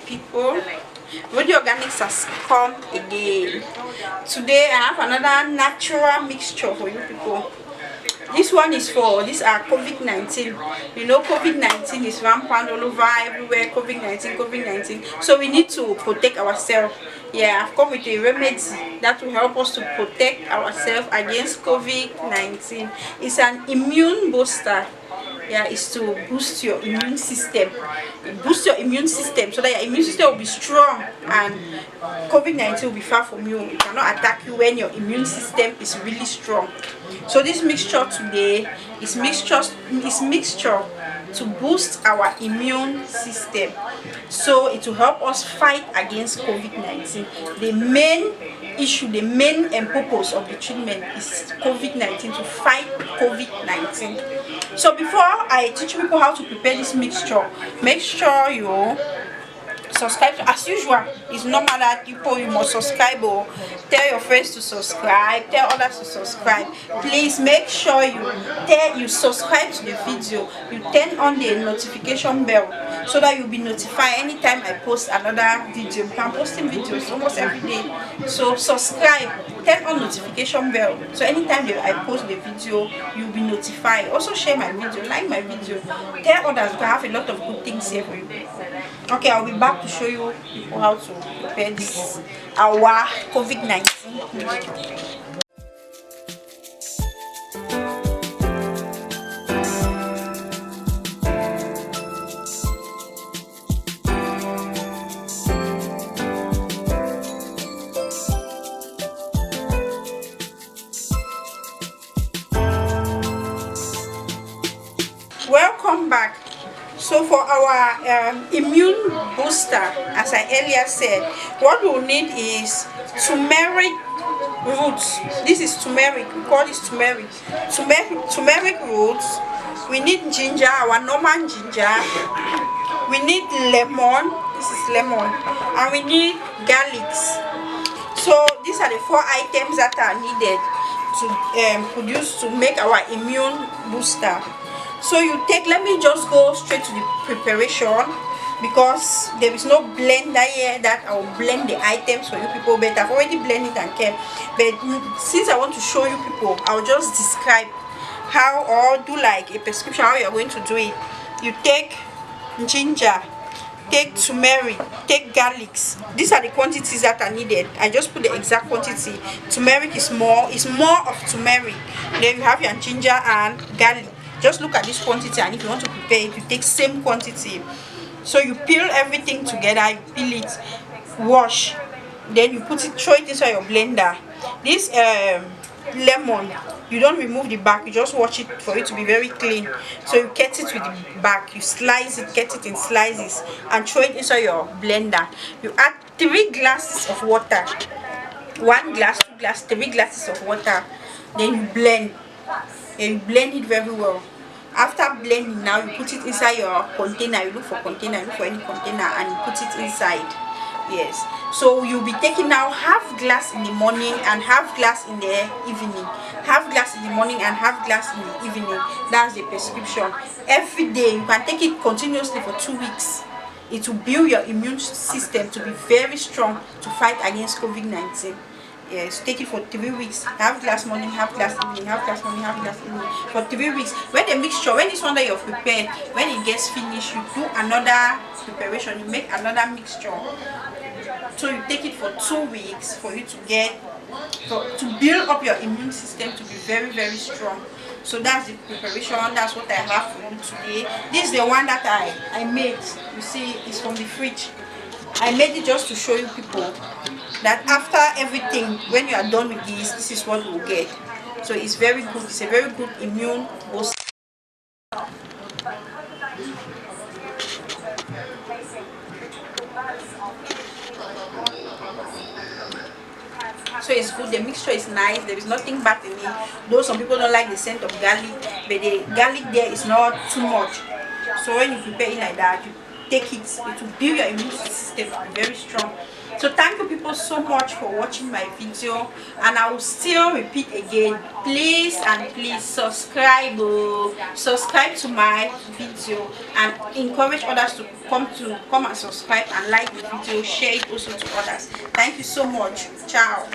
people. Rhody Organics has come again. Today I have another natural mixture for you people. This one is for COVID-19. You know, COVID-19 is rampant all over everywhere. COVID-19. So we need to protect ourselves. Yeah, I've come with a remedy that will help us to protect ourselves against COVID-19. It's an immune booster. Yeah, it's to boost your immune system. Boost your immune system so that your immune system will be strong and COVID-19 will be far from you. It cannot attack you when your immune system is really strong. So this mixture today is mixture to boost our immune system. So it will help us fight against COVID-19. The main issue, the main purpose of the treatment is COVID-19, to fight COVID-19. So before I teach people how to prepare this mixture, make sure you subscribe. As usual, it's normal that you must subscribe, or tell your friends to subscribe, tell others to subscribe. Please make sure you subscribe to the video, you turn on the notification bell so that you'll be notified anytime I post another video. I'm posting videos almost every day, so subscribe, turn on notification bell, so anytime I post the video you'll be notified. Also share my video, like my video, tell others. We have a lot of good things here for you. Okay, I'll be back to show you how to prepare this our COVID-19. Welcome back. So for our immune booster, as I earlier said, what we'll need is turmeric roots. This is turmeric, we call this turmeric roots. We need ginger, our normal ginger. We need lemon, this is lemon, and we need garlics. So these are the 4 items that are needed to make our immune booster. So you take, let me just go straight to the preparation, because there is no blender here that I will blend the items for you people, but I've already blended and kept. But since I want to show you people, I'll just describe how, or do like a prescription how you're going to do it. You take ginger, take turmeric, take garlics. These are the quantities that are needed. I just put the exact quantity. Turmeric is more of turmeric. Then you have your ginger and garlic. Just look at this quantity, and if you want to prepare it, you take same quantity. So you peel everything together, you peel it, wash, then you throw it inside your blender. This lemon, you don't remove the back, you just wash it for it to be very clean. So you cut it with the back, you slice it, cut it in slices, and throw it inside your blender. You add 3 glasses of water, 1 glass, 2 glasses, 3 glasses of water. Then you blend. And you blend it very well. After blending, now you put it inside your container. You look for container, look for any container, and you put it inside. Yes, so you'll be taking now half glass in the morning and half glass in the evening. Half glass in the morning and half glass in the evening. That's the prescription. Every day you can take it continuously for 2 weeks. It will build your immune system to be very strong to fight against COVID-19. Yes, take it for 3 weeks. Half glass morning, half glass evening, half glass morning, half glass evening, for 3 weeks. When the mixture, when this one that you've prepared, when it gets finished, you do another preparation, you make another mixture. So you take it for 2 weeks for you to build up your immune system to be very, very strong. So that's the preparation. That's what I have for you today. This is the one that I made. You see, it's from the fridge. I made it just to show you people that after everything, when you are done with this is what we'll get. So it's very good. It's a very good immune booster. So it's good. The mixture is nice. There is nothing bad in it. Though some people don't like the scent of garlic, but the garlic there is not too much. So when you prepare it like that, you take it, it will build your immune system to be very strong. So thank you people so much for watching my video, and I will still repeat again, please and please subscribe, subscribe to my video, and encourage others to come and subscribe and like the video, share it also to others. Thank you so much. Ciao.